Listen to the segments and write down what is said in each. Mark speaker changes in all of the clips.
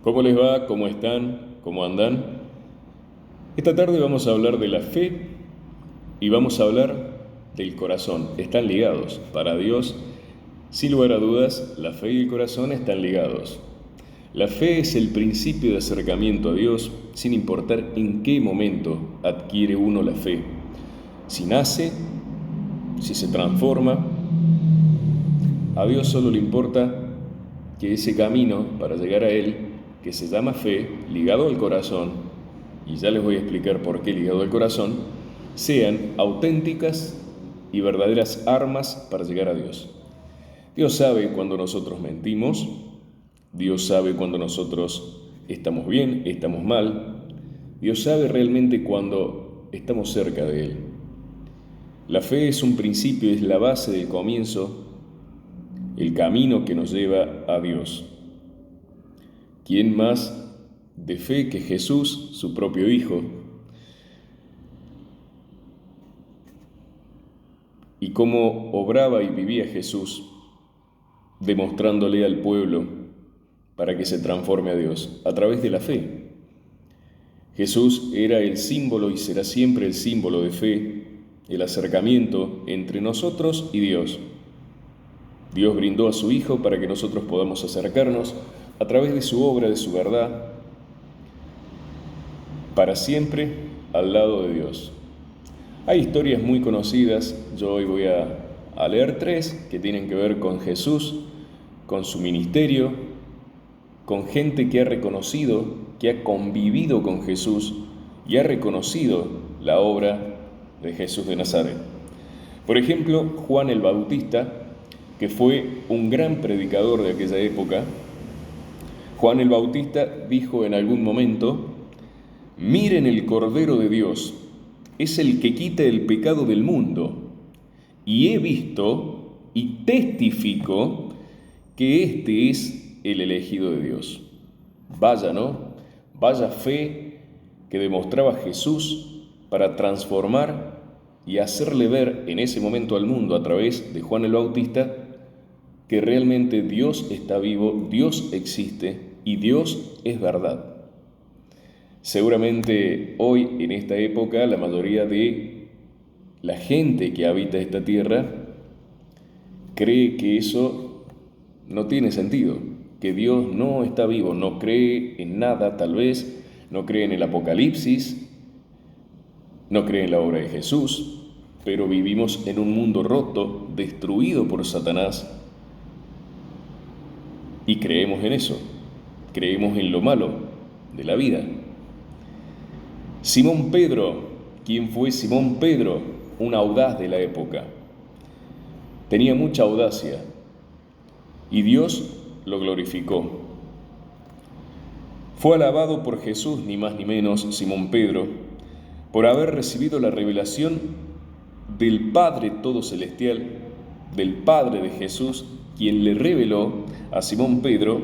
Speaker 1: ¿Cómo les va? ¿Cómo están? ¿Cómo andan? Esta tarde vamos a hablar de la fe y vamos a hablar del corazón. Están ligados. Para Dios, sin lugar a dudas, la fe y el corazón están ligados. La fe es el principio de acercamiento a Dios, sin importar en qué momento adquiere uno la fe. Si nace, si se transforma, a Dios solo le importa que ese camino para llegar a Él, que se llama fe, ligado al corazón, y ya les voy a explicar por qué ligado al corazón, sean auténticas y verdaderas armas para llegar a Dios. Dios sabe cuando nosotros mentimos, Dios sabe cuando nosotros estamos bien, estamos mal, Dios sabe realmente cuando estamos cerca de Él. La fe es un principio, es la base del comienzo, el camino que nos lleva a Dios. ¿Quién más de fe que Jesús, su propio Hijo? Y cómo obraba y vivía Jesús, demostrándole al pueblo para que se transforme a Dios a través de la fe. Jesús era el símbolo y será siempre el símbolo de fe, el acercamiento entre nosotros y Dios. Dios brindó a su Hijo para que nosotros podamos acercarnos a través de su obra, de su verdad, para siempre al lado de Dios. Hay historias muy conocidas, yo hoy voy a leer 3 que tienen que ver con Jesús, con su ministerio, con gente que ha reconocido, que ha convivido con Jesús y ha reconocido la obra de Jesús de Nazaret. Por ejemplo, Juan el Bautista, que fue un gran predicador de aquella época. Juan el Bautista dijo en algún momento: miren el Cordero de Dios, es el que quita el pecado del mundo, y he visto y testifico que este es el elegido de Dios. Vaya, ¿no? Vaya fe que demostraba Jesús para transformar y hacerle ver en ese momento al mundo a través de Juan el Bautista que realmente Dios está vivo, Dios existe y Dios es verdad. Seguramente hoy, en esta época, la mayoría de la gente que habita esta tierra cree que eso no tiene sentido, que Dios no está vivo, no cree en nada tal vez, no cree en el Apocalipsis, no cree en la obra de Jesús, pero vivimos en un mundo roto, destruido por Satanás, y creemos en eso, creemos en lo malo de la vida. Simón Pedro, ¿quién fue Simón Pedro? Un audaz de la época. Tenía mucha audacia y Dios lo glorificó. Fue alabado por Jesús, ni más ni menos, Simón Pedro, por haber recibido la revelación del Padre todo celestial, del Padre de Jesús, quien le reveló a Simón Pedro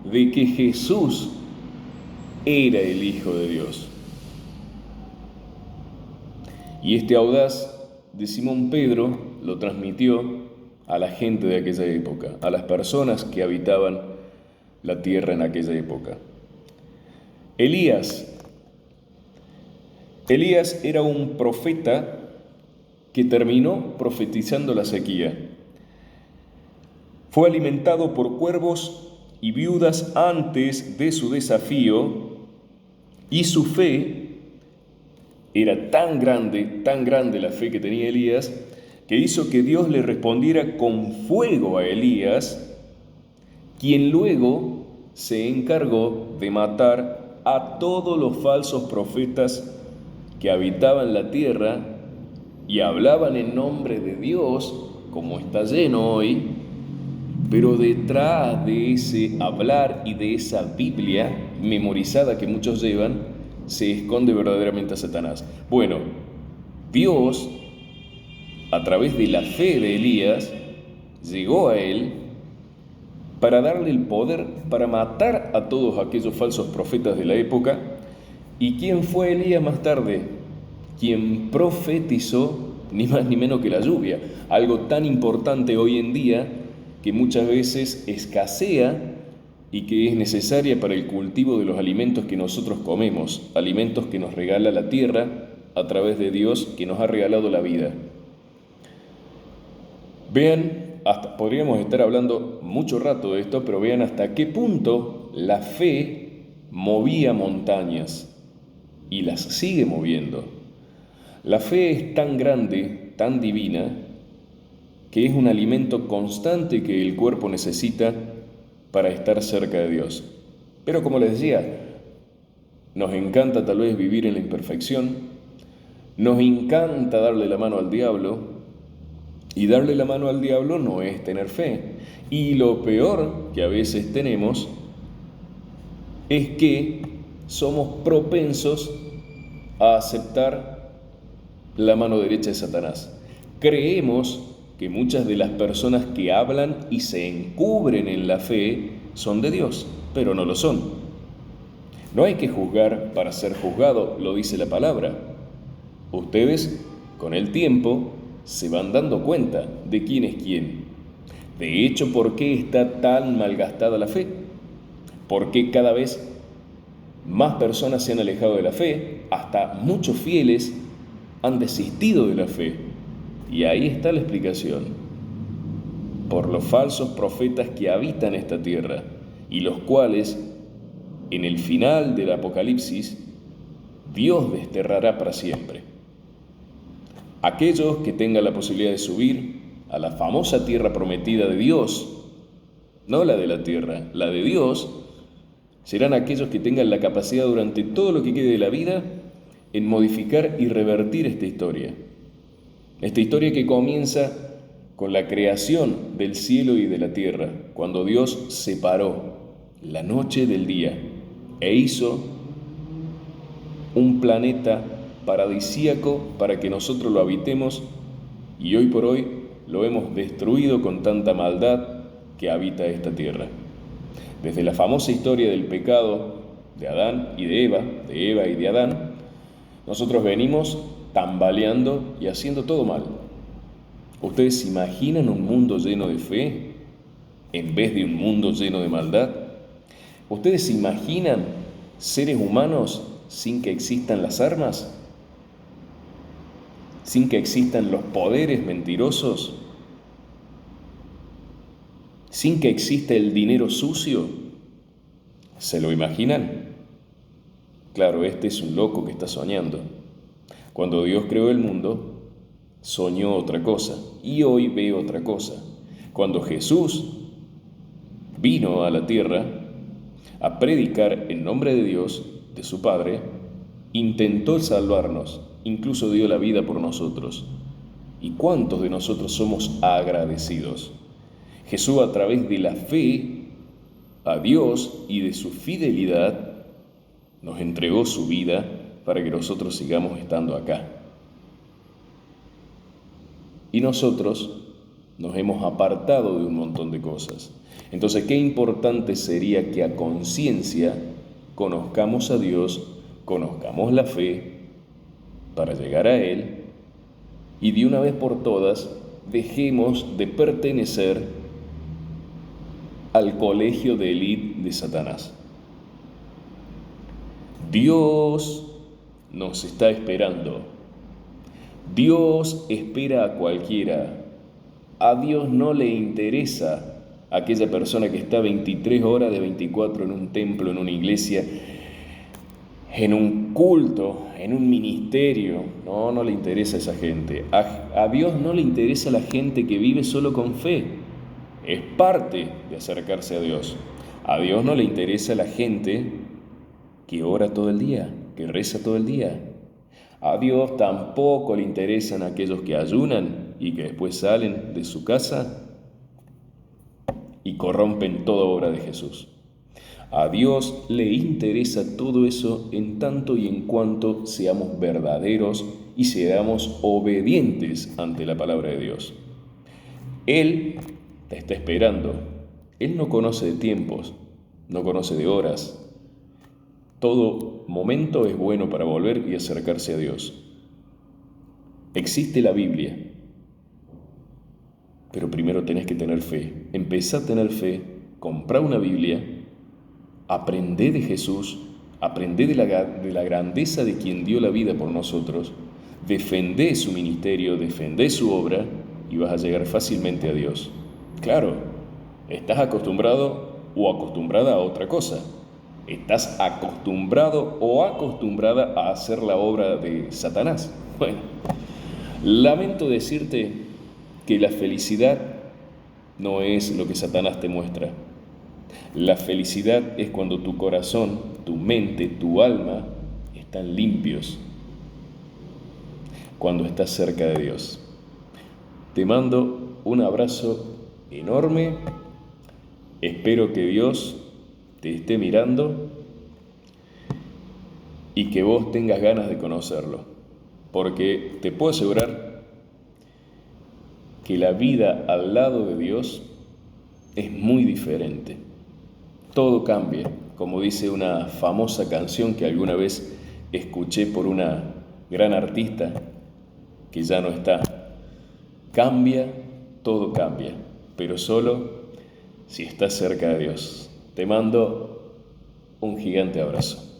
Speaker 1: de que Jesús era el Hijo de Dios. Y este audaz de Simón Pedro lo transmitió a la gente de aquella época, a las personas que habitaban la tierra en aquella época. Elías era un profeta que terminó profetizando la sequía. Fue alimentado por cuervos y viudas antes de su desafío, y su fe era tan grande la fe que tenía Elías, que hizo que Dios le respondiera con fuego a Elías, quien luego se encargó de matar a todos los falsos profetas que habitaban la tierra y hablaban en nombre de Dios, como está lleno hoy, pero detrás de ese hablar y de esa Biblia memorizada que muchos llevan, se esconde verdaderamente a Satanás. Bueno, Dios, a través de la fe de Elías, llegó a él para darle el poder para matar a todos aquellos falsos profetas de la época. ¿Y quién fue Elías más tarde? Quien profetizó ni más ni menos que la lluvia, algo tan importante hoy en día que muchas veces escasea y que es necesaria para el cultivo de los alimentos que nosotros comemos, alimentos que nos regala la tierra a través de Dios que nos ha regalado la vida. Vean, podríamos estar hablando mucho rato de esto, pero vean hasta qué punto la fe movía montañas y las sigue moviendo. La fe es tan grande, tan divina, que es un alimento constante que el cuerpo necesita para estar cerca de Dios. Pero como les decía, nos encanta tal vez vivir en la imperfección, nos encanta darle la mano al diablo, y darle la mano al diablo no es tener fe. Y lo peor que a veces tenemos es que somos propensos a aceptar la mano derecha de Satanás. Creemos que muchas de las personas que hablan y se encubren en la fe son de Dios, pero no lo son. No hay que juzgar para ser juzgado, lo dice la palabra. Ustedes, con el tiempo, se van dando cuenta de quién es quién. De hecho, ¿por qué está tan malgastada la fe? ¿Por qué cada vez más personas se han alejado de la fe? Hasta muchos fieles han desistido de la fe. Y ahí está la explicación. Por los falsos profetas que habitan esta tierra y los cuales, en el final del Apocalipsis, Dios desterrará para siempre. Aquellos que tengan la posibilidad de subir a la famosa tierra prometida de Dios, no la de la tierra, la de Dios, serán aquellos que tengan la capacidad durante todo lo que quede de la vida en modificar y revertir esta historia. Esta historia que comienza con la creación del cielo y de la tierra, cuando Dios separó la noche del día e hizo un planeta paradisíaco para que nosotros lo habitemos, y hoy por hoy lo hemos destruido con tanta maldad que habita esta tierra. Desde la famosa historia del pecado de Adán y de Eva y de Adán, nosotros venimos tambaleando y haciendo todo mal. ¿Ustedes se imaginan un mundo lleno de fe en vez de un mundo lleno de maldad? ¿Ustedes se imaginan seres humanos sin que existan las armas? ¿Sin que existan los poderes mentirosos? ¿Sin que exista el dinero sucio? ¿Se lo imaginan? Claro, este es un loco que está soñando. Cuando Dios creó el mundo, soñó otra cosa y hoy ve otra cosa. Cuando Jesús vino a la tierra a predicar en nombre de Dios, de su Padre, intentó salvarnos, incluso dio la vida por nosotros. ¿Y cuántos de nosotros somos agradecidos? Jesús, a través de la fe a Dios y de su fidelidad, nos entregó su vida para que nosotros sigamos estando acá. Y nosotros nos hemos apartado de un montón de cosas. Entonces, qué importante sería que a conciencia conozcamos a Dios, conozcamos la fe para llegar a Él y de una vez por todas dejemos de pertenecer al colegio de élite de Satanás. Dios nos está esperando. Dios espera a cualquiera. A Dios no le interesa aquella persona que está 23 horas de 24 en un templo, en una iglesia, en un culto, en un ministerio. No le interesa a esa gente. A Dios no le interesa la gente que vive solo con fe. Es parte de acercarse a Dios. A Dios no le interesa la gente que ora todo el día, que reza todo el día. A Dios tampoco le interesan aquellos que ayunan y que después salen de su casa y corrompen toda obra de Jesús. A Dios le interesa todo eso en tanto y en cuanto seamos verdaderos y seamos obedientes ante la palabra de Dios. Él te está esperando. Él no conoce de tiempos, no conoce de horas. Todo momento es bueno para volver y acercarse a Dios. Existe la Biblia, pero primero tenés que tener fe. Empezá a tener fe, comprá una Biblia Aprendé de Jesús, aprendé de la grandeza de quien dio la vida por nosotros, defendé su ministerio, defendé su obra y vas a llegar fácilmente a Dios. Claro, estás acostumbrado o acostumbrada a otra cosa. Estás acostumbrado o acostumbrada a hacer la obra de Satanás. Bueno, lamento decirte que la felicidad no es lo que Satanás te muestra. La felicidad es cuando tu corazón, tu mente, tu alma están limpios, cuando estás cerca de Dios. Te mando un abrazo enorme. Espero que Dios te esté mirando y que vos tengas ganas de conocerlo, porque te puedo asegurar que la vida al lado de Dios es muy diferente. Todo cambia, como dice una famosa canción que alguna vez escuché por una gran artista que ya no está. Cambia, todo cambia, pero solo si estás cerca de Dios. Te mando un gigante abrazo.